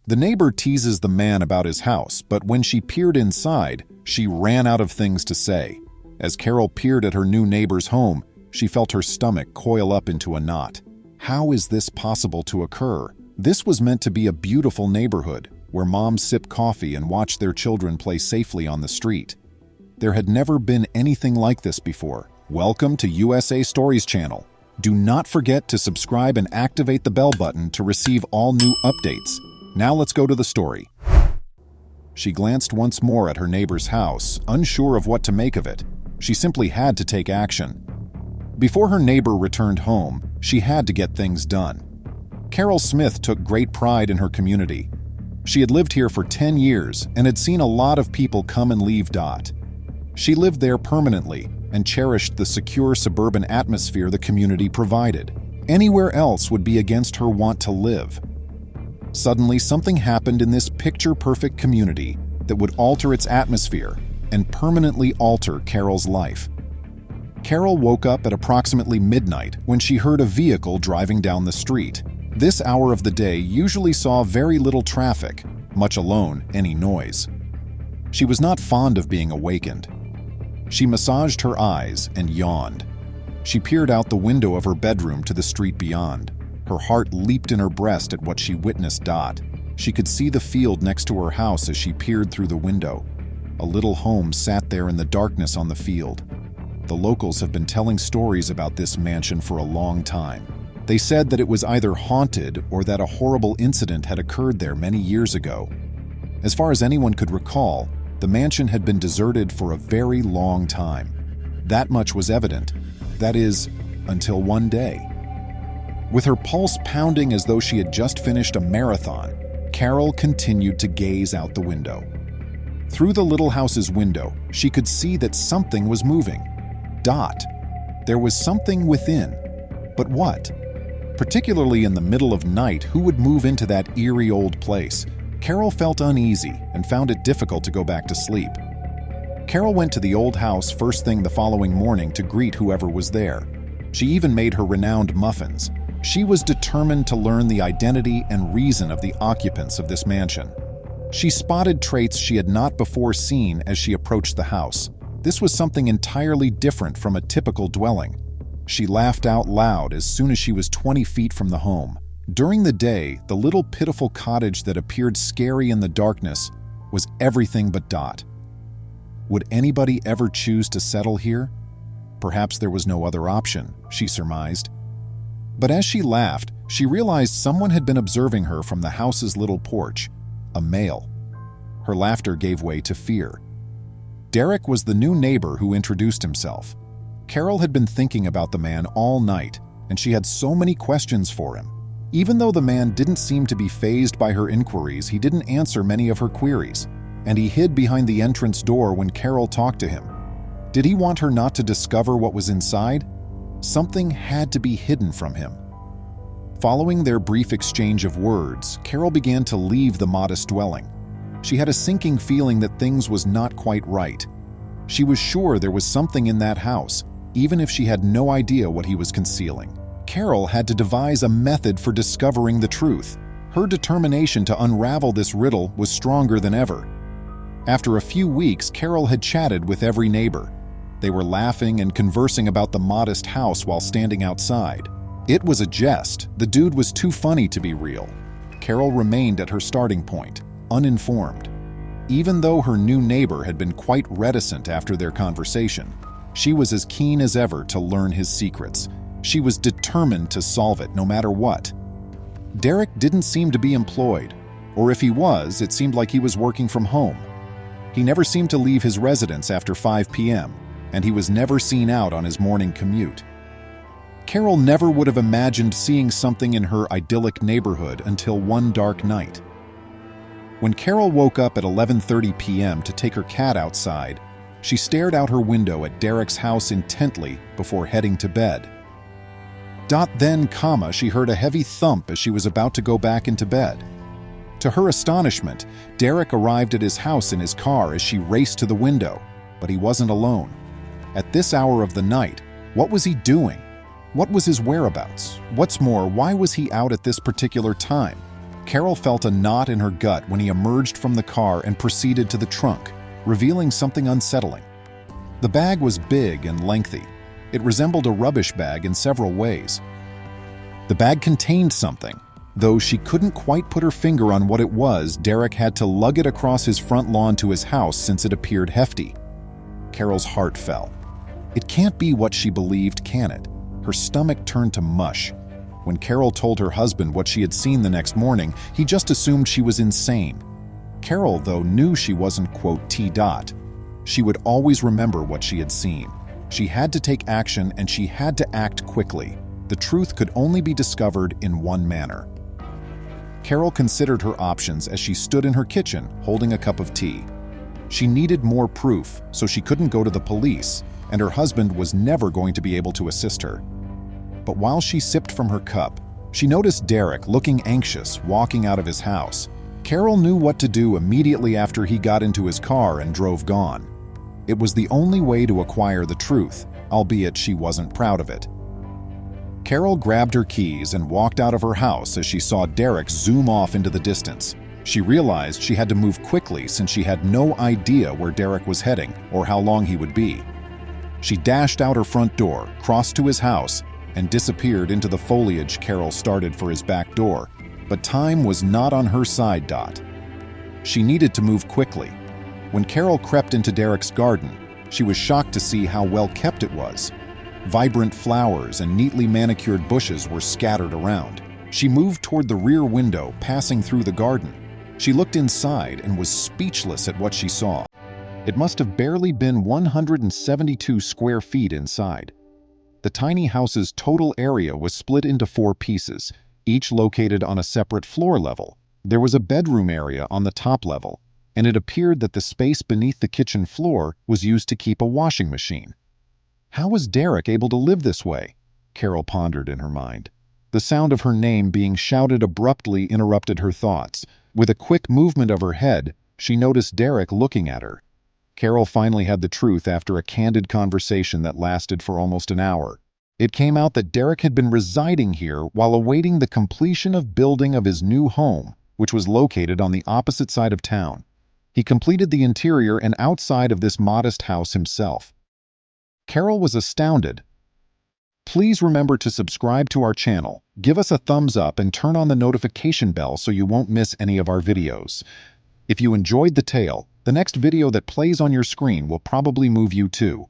The neighbor teases the man about his house, but when she peered inside, she ran out of things to say. As Carol peered at her new neighbor's home, she felt her stomach coil up into a knot. How is this possible to occur? This was meant to be a beautiful neighborhood, where moms sip coffee and watch their children play safely on the street. There had never been anything like this before. Welcome to USA Stories channel. Do not forget to subscribe and activate the bell button to receive all new updates. Now let's go to the story. She glanced once more at her neighbor's house, unsure of what to make of it. She simply had to take action. Before her neighbor returned home, she had to get things done. Carol Smith took great pride in her community. She had lived here for 10 years and had seen a lot of people come and leave. She lived there permanently and cherished the secure suburban atmosphere the community provided. Anywhere else would be against her want to live. Suddenly, something happened in this picture-perfect community that would alter its atmosphere and permanently alter Carol's life. Carol woke up at approximately midnight when she heard a vehicle driving down the street. This hour of the day usually saw very little traffic, much alone any noise. She was not fond of being awakened. She massaged her eyes and yawned. She peered out the window of her bedroom to the street beyond. Her heart leaped in her breast at what she witnessed. She could see the field next to her house as she peered through the window. A little home sat there in the darkness on the field. The locals have been telling stories about this mansion for a long time. They said that it was either haunted or that a horrible incident had occurred there many years ago. As far as anyone could recall, the mansion had been deserted for a very long time. That much was evident. That is, until one day. With her pulse pounding as though she had just finished a marathon, Carol continued to gaze out the window. Through the little house's window, she could see that something was moving. There was something within. But what? Particularly in the middle of night, who would move into that eerie old place? Carol felt uneasy and found it difficult to go back to sleep. Carol went to the old house first thing the following morning to greet whoever was there. She even made her renowned muffins. She was determined to learn the identity and reason of the occupants of this mansion. She spotted traits she had not before seen as she approached the house. This was something entirely different from a typical dwelling. She laughed out loud as soon as she was 20 feet from the home. During the day, the little pitiful cottage that appeared scary in the darkness was everything but. Would anybody ever choose to settle here? Perhaps there was no other option, she surmised. But as she laughed, she realized someone had been observing her from the house's little porch, a male. Her laughter gave way to fear. Derek was the new neighbor who introduced himself. Carol had been thinking about the man all night, and she had so many questions for him. Even though the man didn't seem to be fazed by her inquiries, he didn't answer many of her queries, and he hid behind the entrance door when Carol talked to him. Did he want her not to discover what was inside? Something had to be hidden from him. Following their brief exchange of words, Carol began to leave the modest dwelling. She had a sinking feeling that things was not quite right. She was sure there was something in that house, even if she had no idea what he was concealing. Carol had to devise a method for discovering the truth. Her determination to unravel this riddle was stronger than ever. After a few weeks, Carol had chatted with every neighbor. They were laughing and conversing about the modest house while standing outside. It was a jest. The dude was too funny to be real. Carol remained at her starting point, uninformed. Even though her new neighbor had been quite reticent after their conversation, she was as keen as ever to learn his secrets. She was determined to solve it no matter what. Derek didn't seem to be employed, or if he was, it seemed like he was working from home. He never seemed to leave his residence after 5 p.m., and he was never seen out on his morning commute. Carol never would have imagined seeing something in her idyllic neighborhood until one dark night. When Carol woke up at 11:30 p.m. to take her cat outside, she stared out her window at Derek's house intently before heading to bed. Then, she heard a heavy thump as she was about to go back into bed. To her astonishment, Derek arrived at his house in his car as she raced to the window, but he wasn't alone. At this hour of the night, what was he doing? What was his whereabouts? What's more, why was he out at this particular time? Carol felt a knot in her gut when he emerged from the car and proceeded to the trunk, revealing something unsettling. The bag was big and lengthy. It resembled a rubbish bag in several ways. The bag contained something. Though she couldn't quite put her finger on what it was, Derek had to lug it across his front lawn to his house since it appeared hefty. Carol's heart fell. It can't be what she believed, can it? Her stomach turned to mush. When Carol told her husband what she had seen the next morning, he just assumed she was insane. Carol, though, knew she wasn't, quote, T-dot. She would always remember what she had seen. She had to take action, and she had to act quickly. The truth could only be discovered in one manner. Carol considered her options as she stood in her kitchen holding a cup of tea. She needed more proof, so she couldn't go to the police, and her husband was never going to be able to assist her. But while she sipped from her cup, she noticed Derek looking anxious, walking out of his house. Carol knew what to do immediately after he got into his car and drove gone. It was the only way to acquire the truth, albeit she wasn't proud of it. Carol grabbed her keys and walked out of her house as she saw Derek zoom off into the distance. She realized she had to move quickly since she had no idea where Derek was heading or how long he would be. She dashed out her front door, crossed to his house, and disappeared into the foliage Carol started for his back door. But time was not on her side, Dot. She needed to move quickly. When Carol crept into Derek's garden, she was shocked to see how well kept it was. Vibrant flowers and neatly manicured bushes were scattered around. She moved toward the rear window, passing through the garden. She looked inside and was speechless at what she saw. It must have barely been 172 square feet inside. The tiny house's total area was split into 4 pieces, each located on a separate floor level. There was a bedroom area on the top level, and it appeared that the space beneath the kitchen floor was used to keep a washing machine. How was Derek able to live this way? Carol pondered in her mind. The sound of her name being shouted abruptly interrupted her thoughts. With a quick movement of her head, she noticed Derek looking at her. Carol finally had the truth after a candid conversation that lasted for almost an hour. It came out that Derek had been residing here while awaiting the completion of building of his new home, which was located on the opposite side of town. He completed the interior and outside of this modest house himself. Carol was astounded. Please remember to subscribe to our channel, give us a thumbs up, and turn on the notification bell so you won't miss any of our videos. If you enjoyed the tale, the next video that plays on your screen will probably move you too.